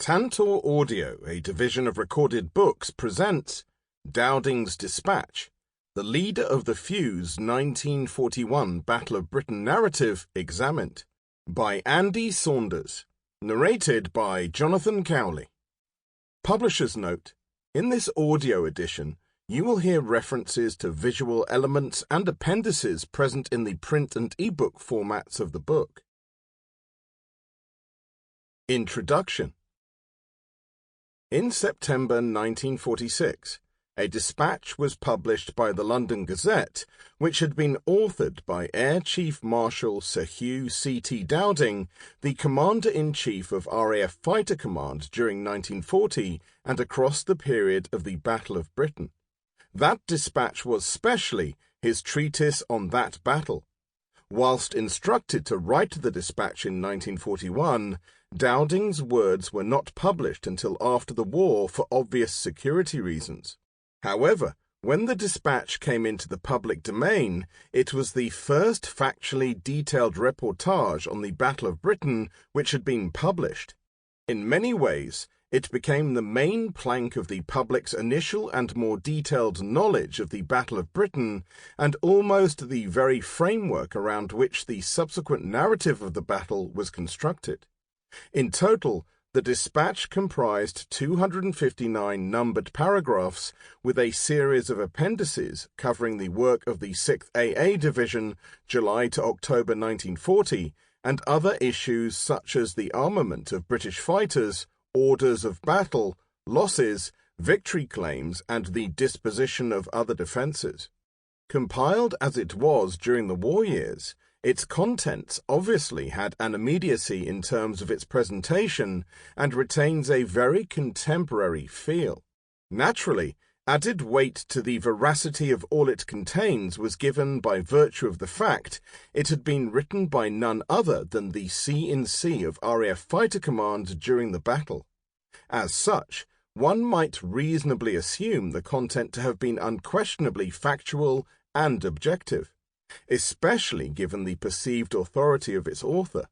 Tantor Audio, a division of Recorded Books, presents Dowding's Despatch, the leader of the few's 1941 Battle of Britain narrative examined, by Andy Saunders, narrated by Jonathan Cowley. Publisher's note: in this audio edition, you will hear references to visual elements and appendices present in the print and ebook formats of the book. Introduction. In September 1946, a dispatch was published by the London Gazette, which had been authored by Air Chief Marshal Sir Hugh C.T. Dowding, the Commander-in-Chief of RAF Fighter Command during 1940 and across the period of the Battle of Britain. That dispatch was specially his treatise on that battle. Whilst instructed to write the dispatch in 1941, Dowding's words were not published until after the war for obvious security reasons. However, when the dispatch came into the public domain, it was the first factually detailed reportage on the Battle of Britain which had been published. In many ways, it became the main plank of the public's initial and more detailed knowledge of the Battle of Britain, and almost the very framework around which the subsequent narrative of the battle was constructed. In total, the dispatch comprised 259 numbered paragraphs with a series of appendices covering the work of the 6th AA Division, July to October 1940, and other issues such as the armament of British fighters, orders of battle, losses, victory claims, and the disposition of other defences. Compiled as it was during the war years, its contents obviously had an immediacy in terms of its presentation and retains a very contemporary feel. Naturally, added weight to the veracity of all it contains was given by virtue of the fact it had been written by none other than the C-in-C of RAF Fighter Command during the battle. As such, one might reasonably assume the content to have been unquestionably factual and objective, especially given the perceived authority of its author.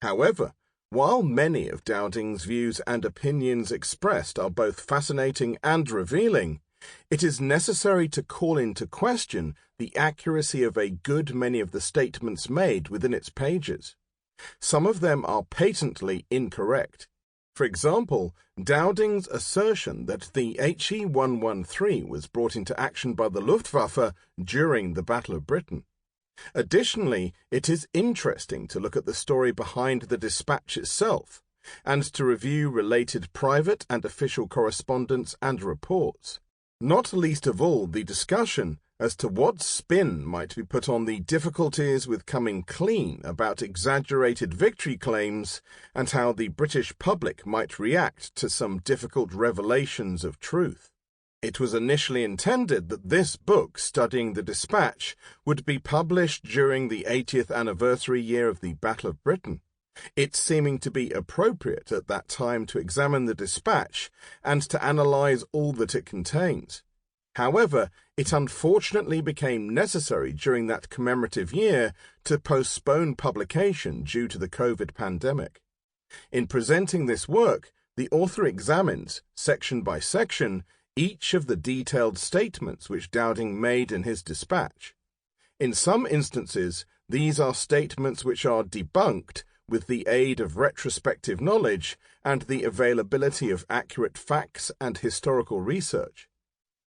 However, while many of Dowding's views and opinions expressed are both fascinating and revealing, it is necessary to call into question the accuracy of a good many of the statements made within its pages. Some of them are patently incorrect. For example, Dowding's assertion that the HE-113 was brought into action by the Luftwaffe during the Battle of Britain. Additionally, it is interesting to look at the story behind the dispatch itself, and to review related private and official correspondence and reports. Not least of all the discussion as to what spin might be put on the difficulties with coming clean about exaggerated victory claims and how the British public might react to some difficult revelations of truth. It was initially intended that this book, studying the dispatch, would be published during the 80th anniversary year of the Battle of Britain, it seeming to be appropriate at that time to examine the dispatch and to analyse all that it contains. However, it unfortunately became necessary during that commemorative year to postpone publication due to the COVID pandemic. In presenting this work, the author examines, section by section, each of the detailed statements which Dowding made in his dispatch. In some instances, these are statements which are debunked with the aid of retrospective knowledge and the availability of accurate facts and historical research.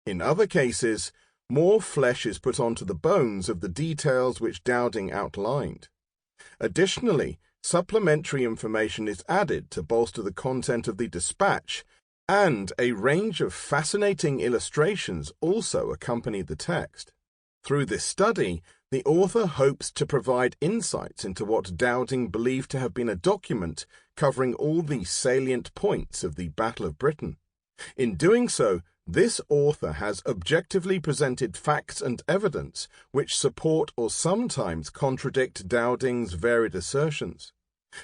In other cases, more flesh is put onto the bones of the details which Dowding outlined. Additionally, supplementary information is added to bolster the content of the dispatch, and a range of fascinating illustrations also accompany the text. Through this study, the author hopes to provide insights into what Dowding believed to have been a document covering all the salient points of the Battle of Britain. In doing so, this author has objectively presented facts and evidence which support or sometimes contradict Dowding's varied assertions.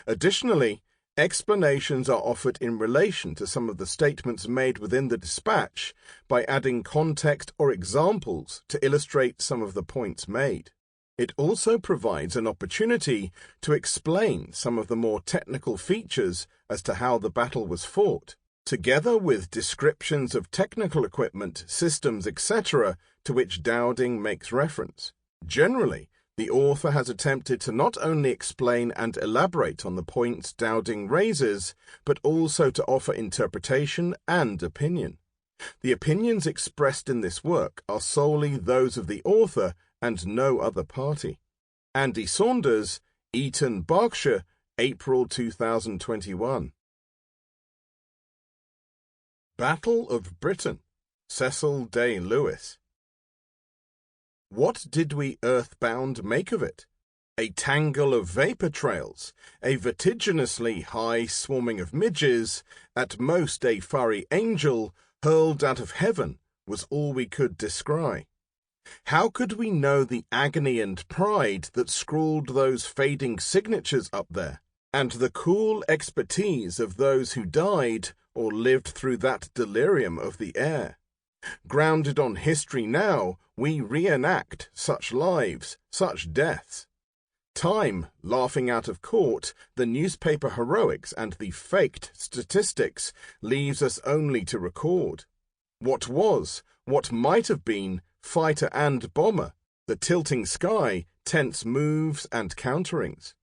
Additionally, explanations are offered in relation to some of the statements made within the dispatch by adding context or examples to illustrate some of the points made. It also provides an opportunity to explain some of the more technical features as to how the battle was fought, together with descriptions of technical equipment, systems, etc., to which Dowding makes reference. Generally, the author has attempted to not only explain and elaborate on the points Dowding raises, but also to offer interpretation and opinion. The opinions expressed in this work are solely those of the author and no other party. Andy Saunders, Eton, Berkshire, April 2021. Battle of Britain, Cecil Day Lewis. What did we earthbound make of it? A tangle of vapour trails, a vertiginously high swarming of midges, at most a furry angel, hurled out of heaven, was all we could descry. How could we know the agony and pride that scrawled those fading signatures up there, and the cool expertise of those who died or lived through that delirium of the air? Grounded on history now, we reenact such lives, such deaths. Time, laughing out of court, the newspaper heroics and the faked statistics, leaves us only to record. What was, what might have been, fighter and bomber, the tilting sky, tense moves and counterings.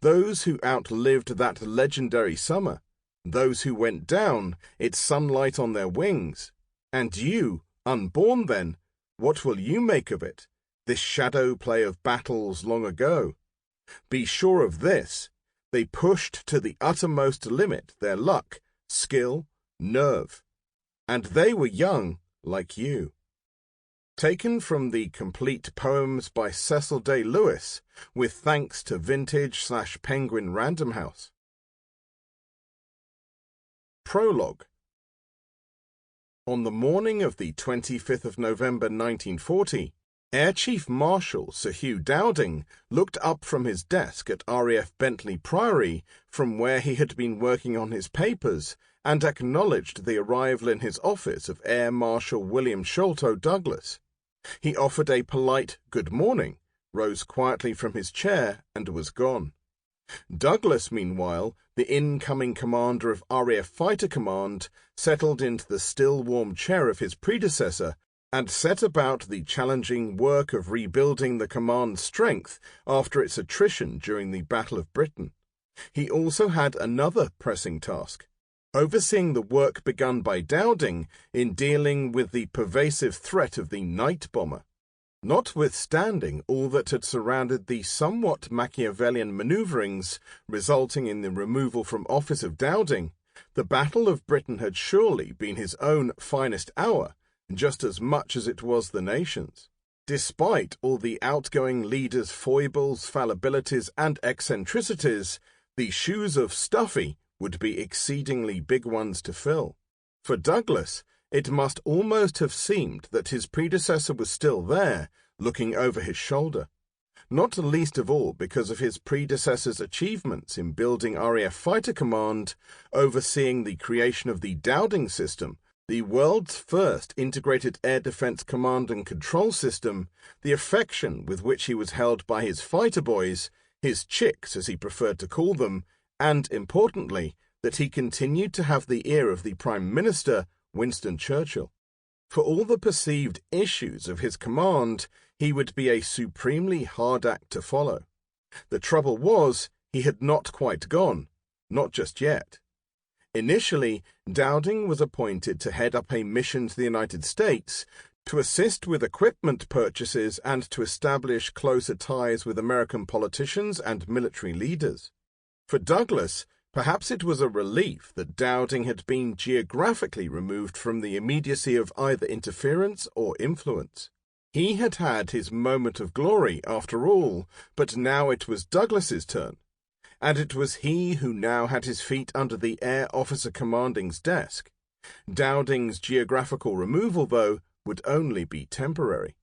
Those who outlived that legendary summer, those who went down, its sunlight on their wings. And you, unborn then, what will you make of it, this shadow play of battles long ago? Be sure of this, they pushed to the uttermost limit their luck, skill, nerve. And they were young, like you. Taken from the Complete Poems by Cecil Day Lewis, with thanks to Vintage/Penguin Random House. Prologue. On the morning of the 25th of November 1940, Air Chief Marshal Sir Hugh Dowding looked up from his desk at RAF Bentley Priory, from where he had been working on his papers, and acknowledged the arrival in his office of Air Marshal William Sholto Douglas. He offered a polite good morning, rose quietly from his chair, and was gone. Douglas, meanwhile, the incoming commander of RAF Fighter Command, settled into the still warm chair of his predecessor and set about the challenging work of rebuilding the command's strength after its attrition during the Battle of Britain. He also had another pressing task, overseeing the work begun by Dowding in dealing with the pervasive threat of the night bomber. Notwithstanding all that had surrounded the somewhat Machiavellian manoeuvrings resulting in the removal from office of Dowding, the Battle of Britain had surely been his own finest hour, just as much as it was the nation's. Despite all the outgoing leader's foibles, fallibilities, and eccentricities, the shoes of Stuffy would be exceedingly big ones to fill. For Douglas, it must almost have seemed that his predecessor was still there, looking over his shoulder, not least of all because of his predecessor's achievements in building RAF Fighter Command, overseeing the creation of the Dowding system, the world's first integrated air defense command and control system, the affection with which he was held by his fighter boys, his chicks as he preferred to call them, and, importantly, that he continued to have the ear of the Prime Minister, Winston Churchill. For all the perceived issues of his command, he would be a supremely hard act to follow. The trouble was, he had not quite gone, not just yet. Initially, Dowding was appointed to head up a mission to the United States, to assist with equipment purchases and to establish closer ties with American politicians and military leaders. For Douglas, perhaps it was a relief that Dowding had been geographically removed from the immediacy of either interference or influence. He had had his moment of glory, after all, but now it was Douglas's turn, and it was he who now had his feet under the Air Officer Commanding's desk. Dowding's geographical removal, though, would only be temporary.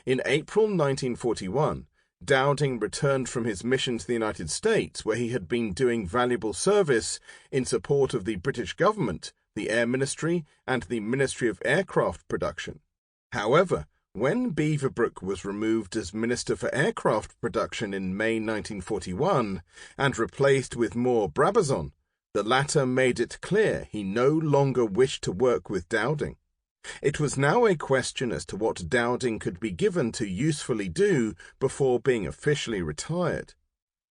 In April 1941, Dowding returned from his mission to the United States, where he had been doing valuable service in support of the British government, the Air Ministry, and the Ministry of Aircraft Production. However, When Beaverbrook was removed as Minister for Aircraft Production in May 1941 and replaced with Moore Brabazon, the latter made it clear he no longer wished to work with Dowding. It was now a question as to what Dowding could be given to usefully do before being officially retired.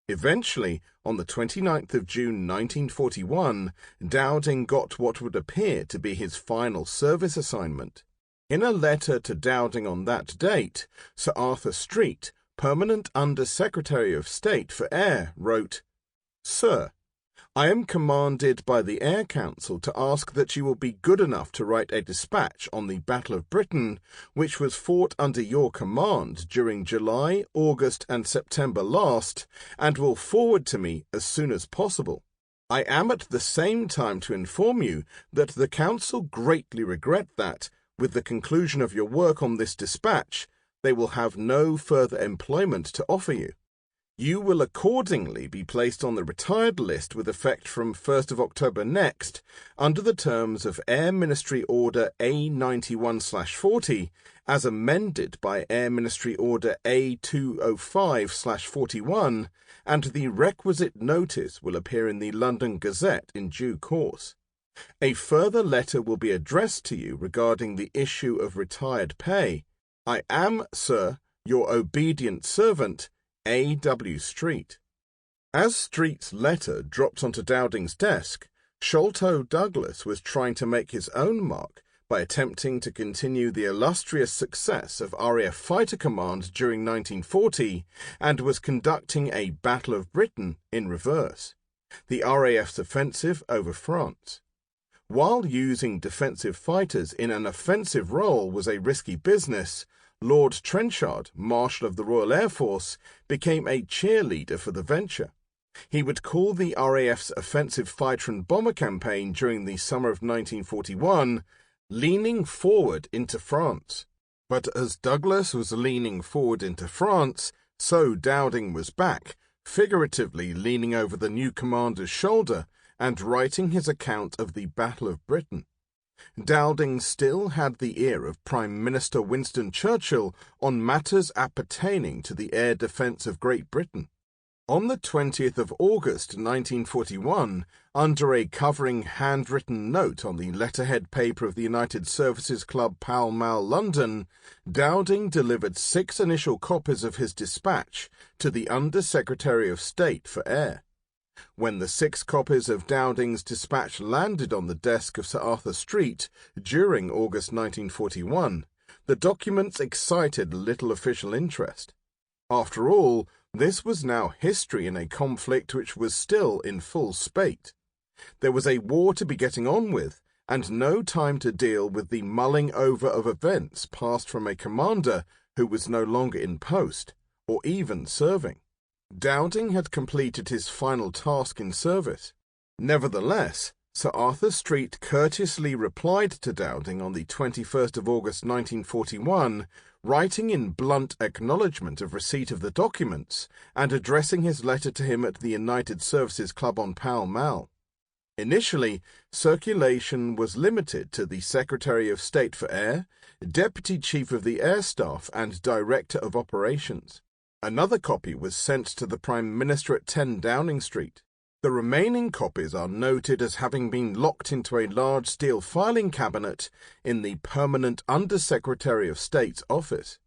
Eventually, on the 29th of June 1941, Dowding got what would appear to be his final service assignment. In a letter to Dowding on that date, Sir Arthur Street, Permanent Under-Secretary of State for Air, wrote, "Sir, I am commanded by the Air Council to ask that you will be good enough to write a dispatch on the Battle of Britain, which was fought under your command during July, August, and September last, and will forward to me as soon as possible. I am at the same time to inform you that the Council greatly regret that, with the conclusion of your work on this dispatch, they will have no further employment to offer you. You will accordingly be placed on the retired list with effect from 1st of October next, under the terms of Air Ministry Order A91/40, as amended by Air Ministry Order A205/41, and the requisite notice will appear in the London Gazette in due course. A further letter will be addressed to you regarding the issue of retired pay. I am, sir, your obedient servant, A.W. Street." As Street's letter dropped onto Dowding's desk, Sholto Douglas was trying to make his own mark by attempting to continue the illustrious success of RAF Fighter Command during 1940, and was conducting a Battle of Britain in reverse, the RAF's offensive over France. While using defensive fighters in an offensive role was a risky business, Lord Trenchard, Marshal of the Royal Air Force, became a cheerleader for the venture. He would call the RAF's offensive fighter and bomber campaign during the summer of 1941, "leaning forward into France." But as Douglas was leaning forward into France, so Dowding was back, figuratively leaning over the new commander's shoulder and writing his account of the Battle of Britain. Dowding still had the ear of Prime Minister Winston Churchill on matters appertaining to the air defence of Great Britain. On the 20th of August 1941, under a covering handwritten note on the letterhead paper of the United Services Club, Pall Mall, London, Dowding delivered 6 initial copies of his dispatch to the Under-Secretary of State for Air. When the 6 copies of Dowding's dispatch landed on the desk of Sir Arthur Street during August 1941, the documents excited little official interest. After all, this was now history in a conflict which was still in full spate. There was a war to be getting on with, and no time to deal with the mulling over of events passed from a commander who was no longer in post, or even serving. Dowding had completed his final task in service. Nevertheless, Sir Arthur Street courteously replied to Dowding on the 21st of August 1941, writing in blunt acknowledgment of receipt of the documents and addressing his letter to him at the United Services Club on Pall Mall. Initially, circulation was limited to the Secretary of State for Air, Deputy Chief of the Air Staff, and Director of Operations. Another copy was sent to the Prime Minister at 10 Downing Street. The remaining copies are noted as having been locked into a large steel filing cabinet in the Permanent Under-Secretary of State's office.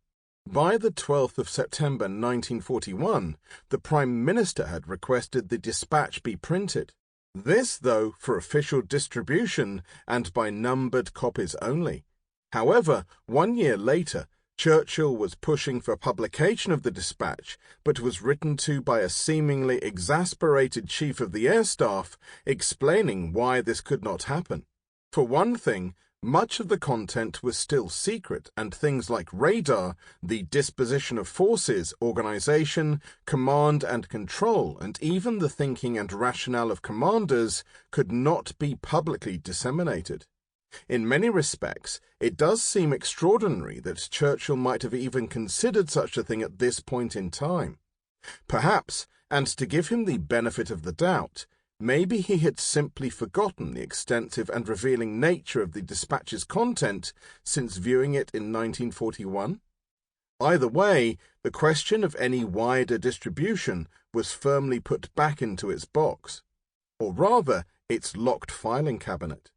By the 12th of September 1941, the Prime Minister had requested the dispatch be printed. This, though, for official distribution and by numbered copies only. However, 1 year later, Churchill was pushing for publication of the dispatch, but was written to by a seemingly exasperated Chief of the Air Staff, explaining why this could not happen. For one thing, much of the content was still secret, and things like radar, the disposition of forces, organization, command and control, and even the thinking and rationale of commanders could not be publicly disseminated. In many respects, it does seem extraordinary that Churchill might have even considered such a thing at this point in time. Perhaps, and to give him the benefit of the doubt, maybe he had simply forgotten the extensive and revealing nature of the dispatch's content since viewing it in 1941. Either way, the question of any wider distribution was firmly put back into its box, or rather, its locked filing cabinet.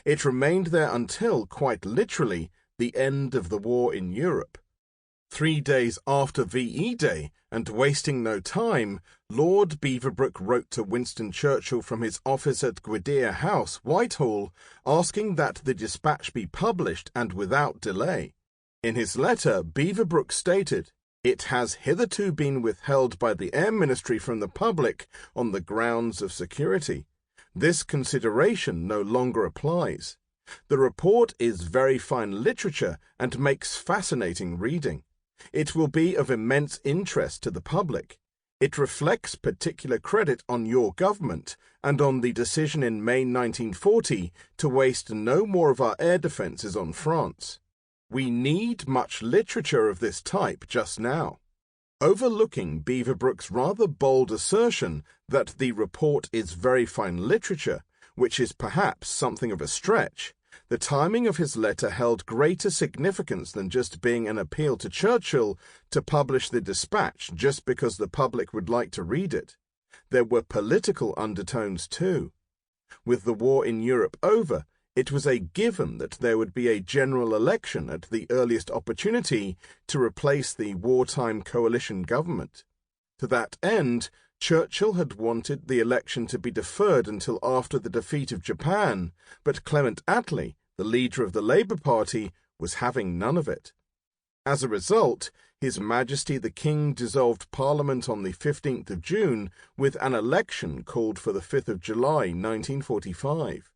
It remained there until, quite literally, the end of the war in Europe. 3 days after VE Day, and wasting no time, Lord Beaverbrook wrote to Winston Churchill from his office at Gwydir House, Whitehall, asking that the dispatch be published and without delay. In his letter, Beaverbrook stated, "It has hitherto been withheld by the Air Ministry from the public on the grounds of security. This consideration no longer applies. The report is very fine literature and makes fascinating reading. It will be of immense interest to the public. It reflects particular credit on your government and on the decision in May 1940 to waste no more of our air defences on France. We need much literature of this type just now." Overlooking Beaverbrook's rather bold assertion that the report is very fine literature, which is perhaps something of a stretch, the timing of his letter held greater significance than just being an appeal to Churchill to publish the dispatch just because the public would like to read it. There were political undertones too. With the war in Europe over, it was a given that there would be a general election at the earliest opportunity to replace the wartime coalition government. To that end, Churchill had wanted the election to be deferred until after the defeat of Japan, but Clement Attlee, the leader of the Labour Party, was having none of it. As a result, His Majesty the King dissolved Parliament on the 15th of June with an election called for the 5th of July 1945.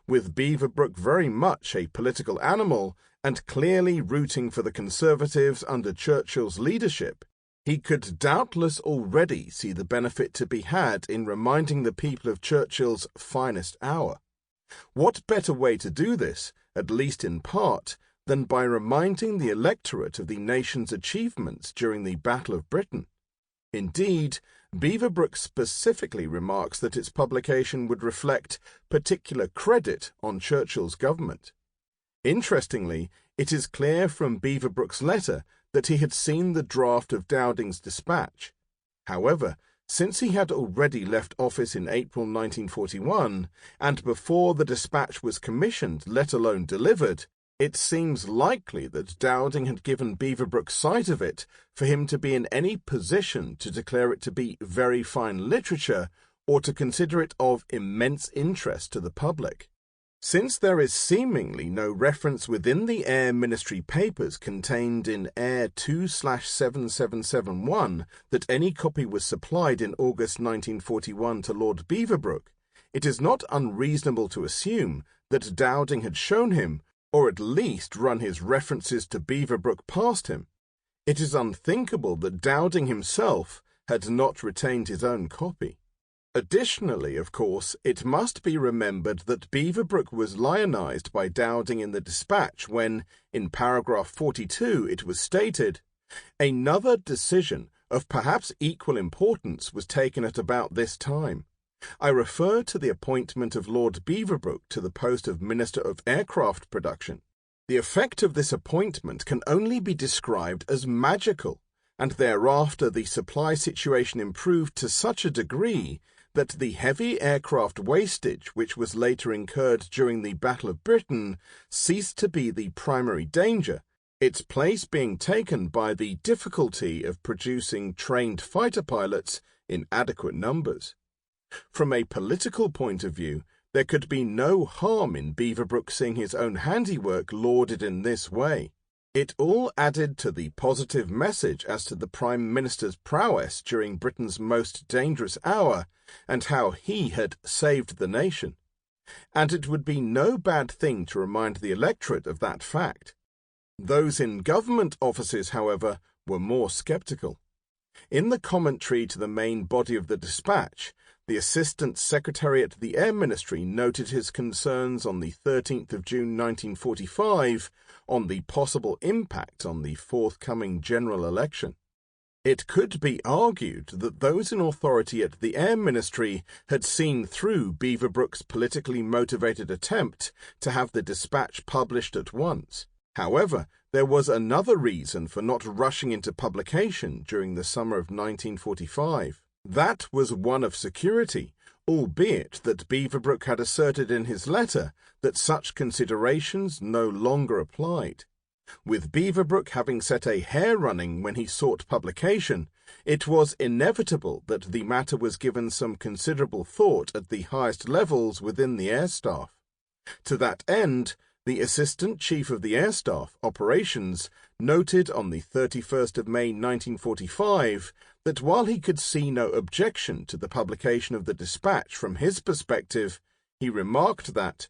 With Beaverbrook very much a political animal and clearly rooting for the Conservatives under Churchill's leadership, he could doubtless already see the benefit to be had in reminding the people of Churchill's finest hour. What better way to do this, at least in part, than by reminding the electorate of the nation's achievements during the Battle of Britain? Indeed, Beaverbrook specifically remarks that its publication would reflect particular credit on Churchill's government. Interestingly, it is clear from Beaverbrook's letter that he had seen the draft of Dowding's dispatch. However, since he had already left office in April 1941, and before the dispatch was commissioned, let alone delivered, it seems likely that Dowding had given Beaverbrook sight of it for him to be in any position to declare it to be very fine literature or to consider it of immense interest to the public. Since there is seemingly no reference within the Air Ministry papers contained in Air 2/7771 that any copy was supplied in August 1941 to Lord Beaverbrook, it is not unreasonable to assume that Dowding had shown him, or at least run his references to Beaverbrook past him. It is unthinkable that Dowding himself had not retained his own copy. Additionally, of course, it must be remembered that Beaverbrook was lionized by Dowding in the dispatch when, in paragraph 42, it was stated, "Another decision of perhaps equal importance was taken at about this time. I refer to the appointment of Lord Beaverbrook to the post of Minister of Aircraft Production. The effect of this appointment can only be described as magical, and thereafter the supply situation improved to such a degree that the heavy aircraft wastage which was later incurred during the Battle of Britain ceased to be the primary danger, its place being taken by the difficulty of producing trained fighter pilots in adequate numbers." From a political point of view, there could be no harm in Beaverbrook seeing his own handiwork lauded in this way. It all added to the positive message as to the Prime Minister's prowess during Britain's most dangerous hour, and how he had saved the nation. And it would be no bad thing to remind the electorate of that fact. Those in government offices, however, were more sceptical. In the commentary to the main body of the dispatch, the Assistant Secretary at the Air Ministry noted his concerns on the 13th of June 1945 on the possible impact on the forthcoming general election. It could be argued that those in authority at the Air Ministry had seen through Beaverbrook's politically motivated attempt to have the dispatch published at once, However, there was another reason for not rushing into publication during the summer of 1945. That was one of security, albeit that Beaverbrook had asserted in his letter that such considerations no longer applied. With Beaverbrook having set a hair running when he sought publication, it was inevitable that the matter was given some considerable thought at the highest levels within the Air Staff. To that end, the Assistant Chief of the Air Staff, Operations, noted on the 31st of May 1945 that while he could see no objection to the publication of the Despatch from his perspective, he remarked that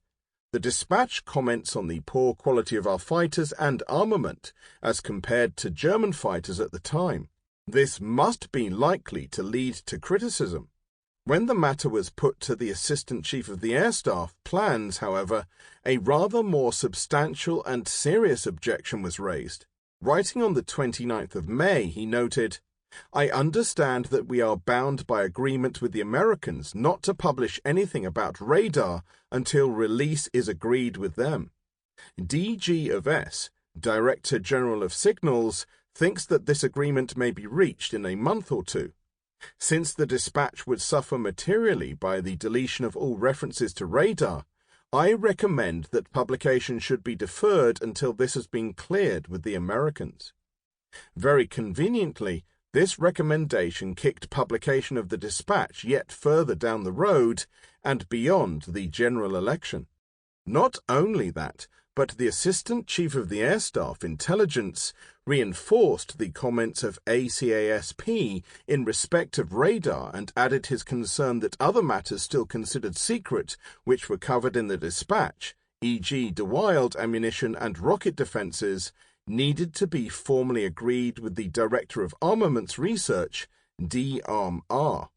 the Despatch comments on the poor quality of our fighters and armament as compared to German fighters at the time. This must be likely to lead to criticism. When the matter was put to the Assistant Chief of the Air Staff plans, however, a rather more substantial and serious objection was raised. Writing on the 29th of May, he noted, "I understand that we are bound by agreement with the Americans not to publish anything about radar until release is agreed with them. DG of S, Director General of Signals, thinks that this agreement may be reached in a month or two. Since the Despatch would suffer materially by the deletion of all references to radar, I recommend that publication should be deferred until this has been cleared with the Americans." Very conveniently, this recommendation kicked publication of the Despatch yet further down the road and beyond the general election. Not only that, but the Assistant Chief of the Air Staff Intelligence reinforced the comments of ACASP in respect of radar and added his concern that other matters still considered secret, which were covered in the Despatch, e.g. De Wilde ammunition and rocket defences, needed to be formally agreed with the Director of Armaments Research, DARMR.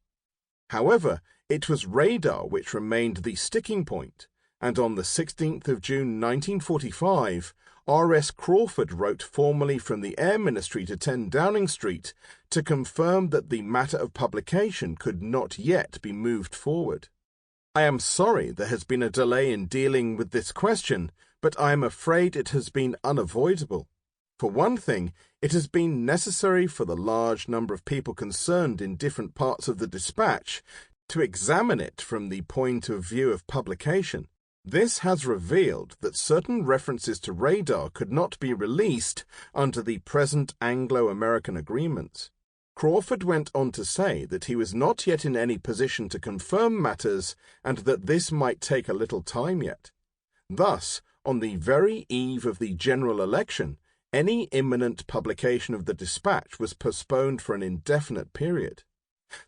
However, it was radar which remained the sticking point, and on the 16th of June 1945, R.S. Crawford wrote formally from the Air Ministry to 10 Downing Street to confirm that the matter of publication could not yet be moved forward. "I am sorry there has been a delay in dealing with this question, but I am afraid it has been unavoidable. For one thing, it has been necessary for the large number of people concerned in different parts of the Despatch to examine it from the point of view of publication. This has revealed that certain references to radar could not be released under the present Anglo-American agreements." Crawford went on to say that he was not yet in any position to confirm matters and that this might take a little time yet. Thus, on the very eve of the general election, any imminent publication of the Despatch was postponed for an indefinite period.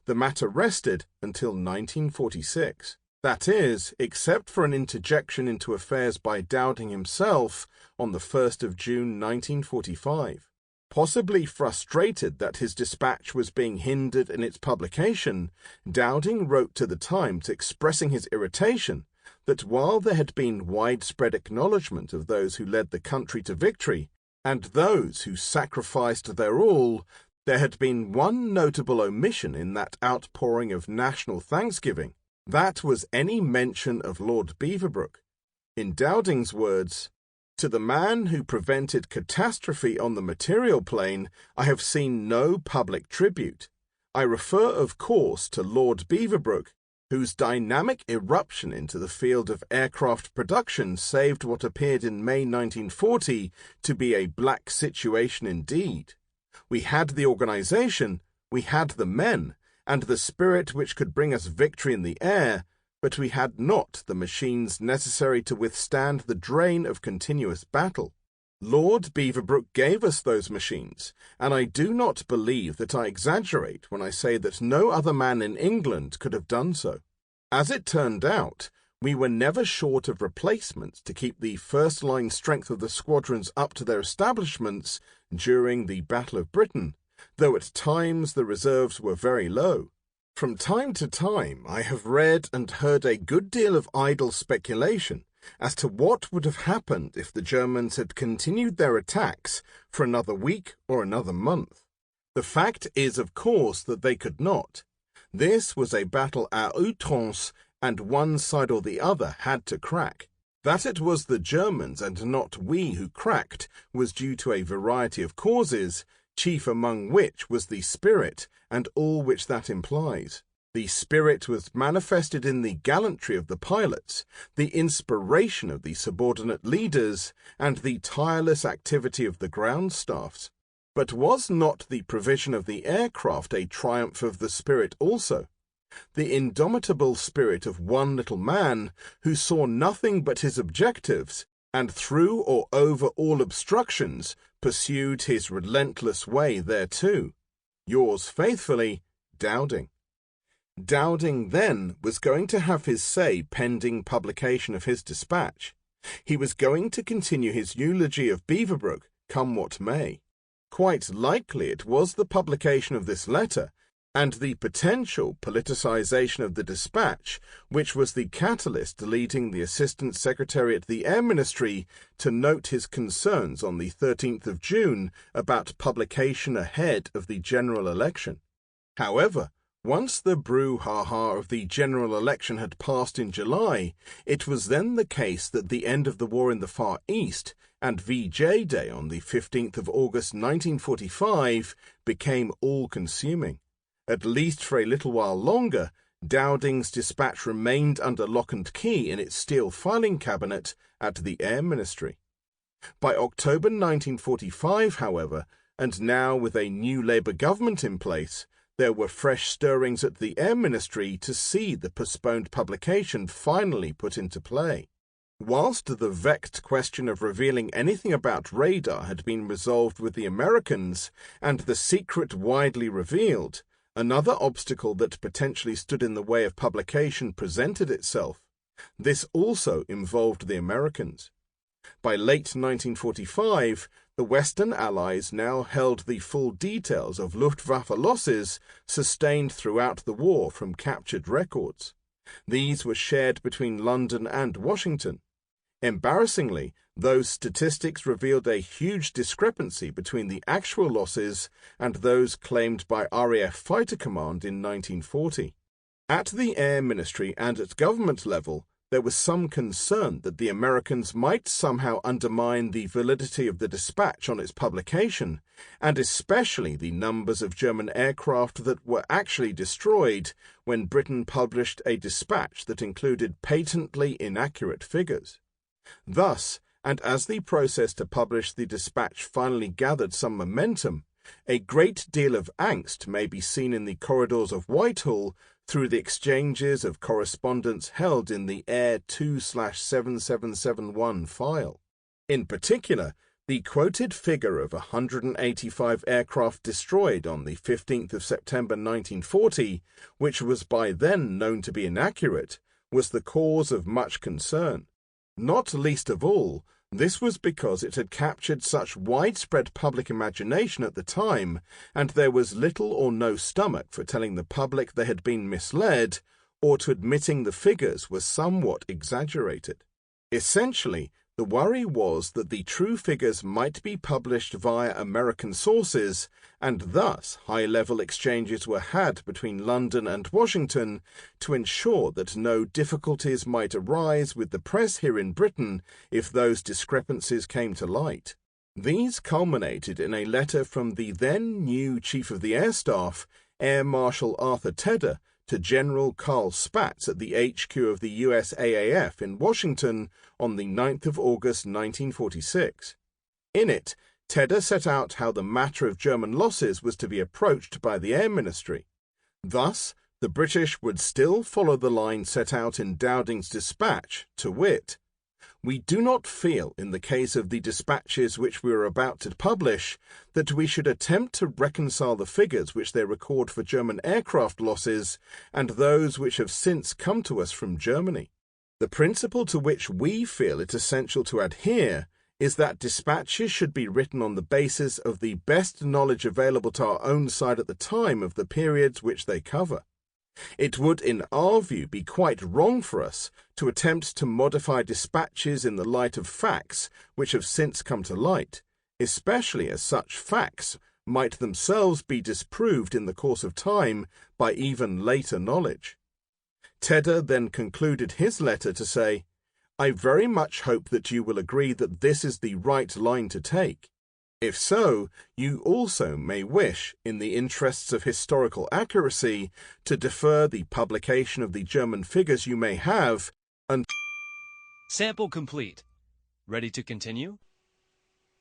The matter rested until 1946. That is, except for an interjection into affairs by Dowding himself on the 1st of June 1945. Possibly frustrated that his Despatch was being hindered in its publication, Dowding wrote to the Times expressing his irritation that while there had been widespread acknowledgment of those who led the country to victory, and those who sacrificed their all, there had been one notable omission in that outpouring of national thanksgiving. That was any mention of Lord Beaverbrook. In Dowding's words, "To the man who prevented catastrophe on the material plane, I have seen no public tribute. I refer, of course, to Lord Beaverbrook, whose dynamic eruption into the field of aircraft production saved what appeared in May 1940 to be a black situation indeed. We had the organization, we had the men, and the spirit which could bring us victory in the air, but we had not the machines necessary to withstand the drain of continuous battle. Lord Beaverbrook gave us those machines, and I do not believe that I exaggerate when I say that no other man in England could have done so. As it turned out, we were never short of replacements to keep the first-line strength of the squadrons up to their establishments during the Battle of Britain, though at times the reserves were very low. From time to time I have read and heard a good deal of idle speculation as to what would have happened if the Germans had continued their attacks for another week or another month. The fact is, of course, that they could not. This was a battle à outrance, and one side or the other had to crack. That it was the Germans and not we who cracked was due to a variety of causes, chief among which was the spirit and all which that implies. The spirit was manifested in the gallantry of the pilots, the inspiration of the subordinate leaders, and the tireless activity of the ground staffs. But was not the provision of the aircraft a triumph of the spirit also? The indomitable spirit of one little man who saw nothing but his objectives, and through or over all obstructions pursued his relentless way thereto. Yours faithfully, Dowding. Dowding then was going to have his say pending publication of his dispatch. He was going to continue his eulogy of Beaverbrook, come what may. Quite likely it was the publication of this letter and the potential politicization of the dispatch which was the catalyst leading the Assistant Secretary at the Air Ministry to note his concerns on the 13th of June about publication ahead of the general election. However, once the brouhaha of the general election had passed in July, it was then the case that the end of the war in the Far East and VJ Day on the 15th of August 1945 became all-consuming. At least for a little while longer, Dowding's dispatch remained under lock and key in its steel filing cabinet at the Air Ministry. By October 1945, however, and now with a new Labour government in place, there were fresh stirrings at the Air Ministry to see the postponed publication finally put into play. Whilst the vexed question of revealing anything about radar had been resolved with the Americans, and the secret widely revealed, another obstacle that potentially stood in the way of publication presented itself. This also involved the Americans. By late 1945, the Western Allies now held the full details of Luftwaffe losses sustained throughout the war from captured records. These were shared between London and Washington. Embarrassingly, those statistics revealed a huge discrepancy between the actual losses and those claimed by RAF Fighter Command in 1940. At the Air Ministry and at government level, there was some concern that the Americans might somehow undermine the validity of the dispatch on its publication, and especially the numbers of German aircraft that were actually destroyed when Britain published a dispatch that included patently inaccurate figures. Thus, and as the process to publish the dispatch finally gathered some momentum, a great deal of angst may be seen in the corridors of Whitehall through the exchanges of correspondence held in the Air 2/7771 file. In particular, the quoted figure of 185 aircraft destroyed on the 15th of September 1940, which was by then known to be inaccurate, was the cause of much concern. Not least of all, this was because it had captured such widespread public imagination at the time, and there was little or no stomach for telling the public they had been misled, or to admitting the figures were somewhat exaggerated. Essentially, the worry was that the true figures might be published via American sources, and thus high-level exchanges were had between London and Washington to ensure that no difficulties might arise with the press here in Britain if those discrepancies came to light. These culminated in a letter from the then new Chief of the Air Staff, Air Marshal Arthur Tedder, to General Carl Spaatz at the HQ of the USAAF in Washington on the 9th of August 1946. In it, Tedder set out how the matter of German losses was to be approached by the Air Ministry. Thus, the British would still follow the line set out in Dowding's dispatch, to wit, "We do not feel, in the case of the dispatches which we are about to publish, that we should attempt to reconcile the figures which they record for German aircraft losses and those which have since come to us from Germany. The principle to which we feel it essential to adhere is that dispatches should be written on the basis of the best knowledge available to our own side at the time of the periods which they cover. It would, in our view, be quite wrong for us to attempt to modify dispatches in the light of facts which have since come to light, especially as such facts might themselves be disproved in the course of time by even later knowledge." Tedder then concluded his letter to say, I very much hope that you will agree that this is the right line to take. If so, you also may wish, in the interests of historical accuracy, to defer the publication of the German figures you may have and... Sample complete. Ready to continue?